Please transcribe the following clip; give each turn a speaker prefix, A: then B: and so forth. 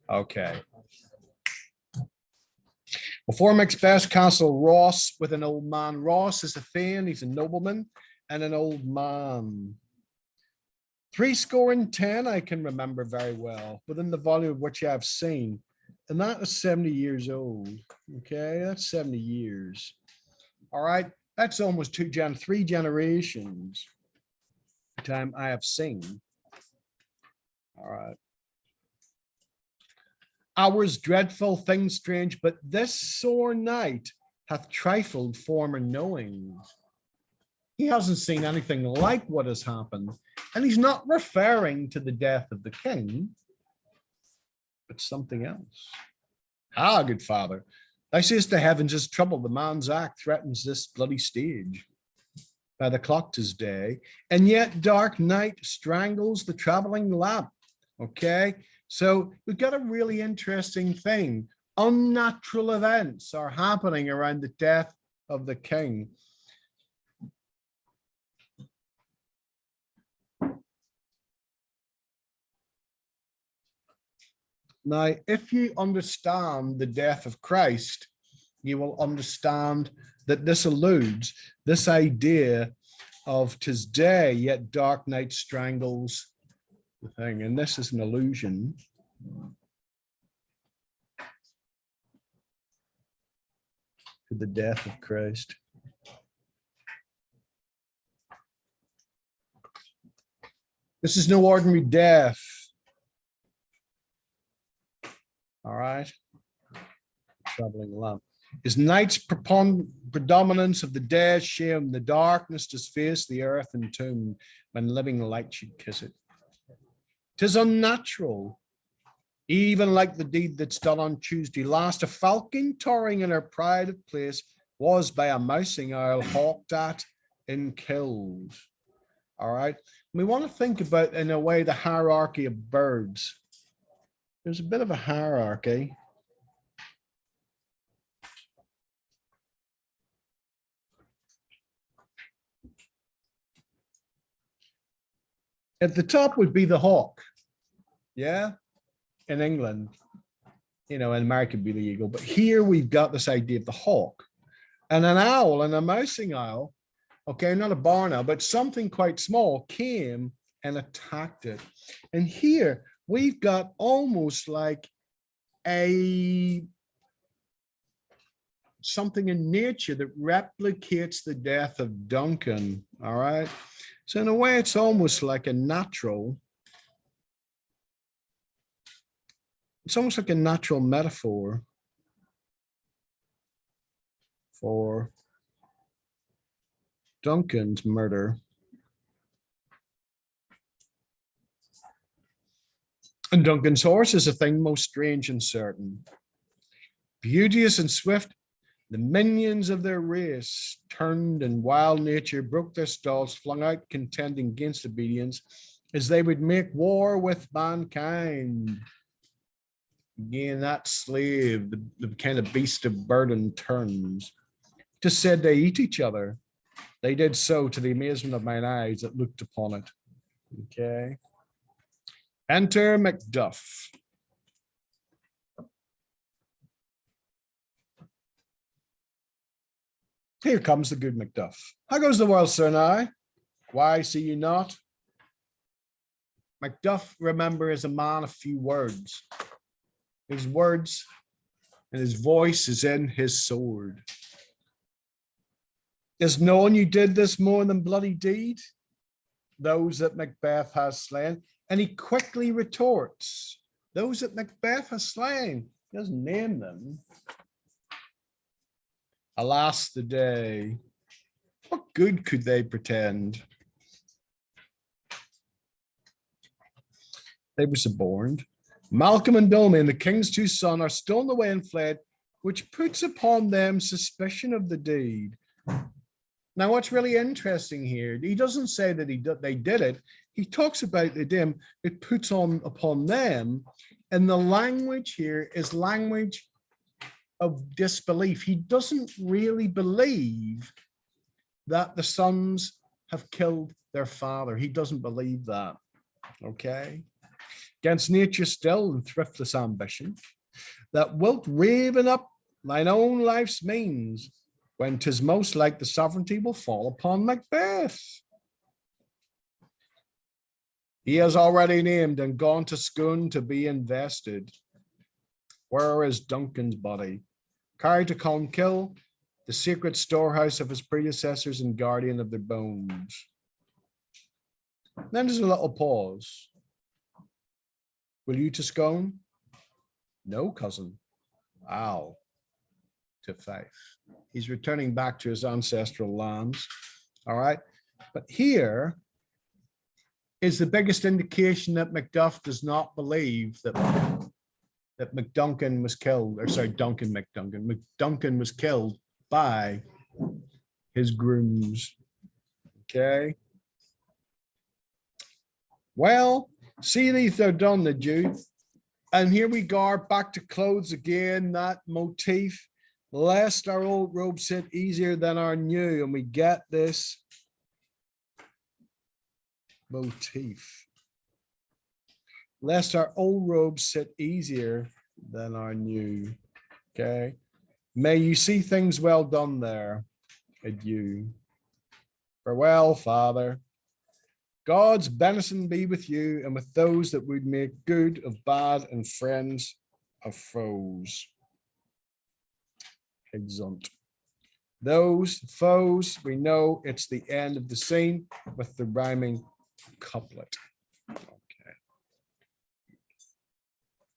A: Okay. Before Macbeth's castle, Ross with an old man. Ross is a thane, he's a nobleman, and an old man. 70 I can remember very well, within the volume of which I have seen. And that is 70 years old. Okay, that's 70 years. All right, that's almost three generations. The time I have seen. All right. Hours dreadful, things strange, but this sore night hath trifled former knowings. He hasn't seen anything like what has happened, and he's not referring to the death of the king, but something else. Ah, good father, thou sayest the heavens is troubled, the man's act threatens this bloody stage. By the clock 'tis day, and yet dark night strangles the traveling lamp. Okay, so we've got a really interesting thing. Unnatural events are happening around the death of the king. Now, if you understand the death of Christ, you will understand that this alludes, this idea of 'tis day, yet dark night strangles the thing. And this is an allusion to the death of Christ. This is no ordinary death. All right. Traveling lamp. His night's predominance of the dead shame, the darkness does face the earth and tomb, when living light should kiss it. 'Tis unnatural, even like the deed that's done on Tuesday last. A falcon towering in her pride of place was by a mousing owl hawked at and killed. All right. We want to think about, in a way, the hierarchy of birds. There's a bit of a hierarchy. At the top would be the hawk. Yeah. In England, you know, in America would be the eagle. But here we've got this idea of the hawk and an owl, and a mousing owl. Okay, not a barn owl, but something quite small came and attacked it. And here we've got almost like something in nature that replicates the death of Duncan. All right. So in a way, it's almost like a natural. It's almost like a natural metaphor for Duncan's murder. And Duncan's horse is a thing most strange and certain. Beauteous and swift, the minions of their race turned in wild nature, broke their stalls, flung out contending against obedience, as they would make war with mankind. Again, that slave, the kind of beast of burden turns. Just said they eat each other. They did so to the amazement of mine eyes that looked upon it. Okay. Enter Macduff. Here comes the good Macduff. How goes the world, sir, now? Why see you not? Macduff, remember, is a man of few words. His words and his voice is in his sword. Is known you did this more than bloody deed, those that Macbeth has slain. And he quickly retorts, those that Macbeth has slain. He doesn't name them. Alas, the day. What good could they pretend? They were suborned. Malcolm and Dolman, the king's two sons, are stolen away and fled, which puts upon them suspicion of the deed. Now, what's really interesting here, he doesn't say that they did it. He talks about the dim, it puts on upon them. And the language here is language of disbelief. He doesn't really believe that the sons have killed their father. He doesn't believe that. Okay. against nature still and thriftless ambition, that wilt raven up thine own life's means, when 'tis most like the sovereignty will fall upon Macbeth. He has already named and gone to Scone to be invested. Where is Duncan's body? Carried to Colmkill, the secret storehouse of his predecessors and guardian of their bones. Then there's a little pause. Will you to Scone? No, cousin. Wow. To Fife. He's returning back to his ancestral lands. All right. But here is the biggest indication that Macduff does not believe that McDuncan was killed, or sorry, Duncan McDuncan. McDuncan was killed by his grooms. Okay. Well, see these are done, the Jew. And here we go, back to clothes again, that motif. Lest our old robe sit easier than our new, and we get this motif. Lest our old robes sit easier than our new. Okay. May you see things well done there. Adieu. Farewell, Father. God's benison be with you and with those that would make good of bad and friends of foes. Exeunt. Those foes, we know it's the end of the scene with the rhyming couplet.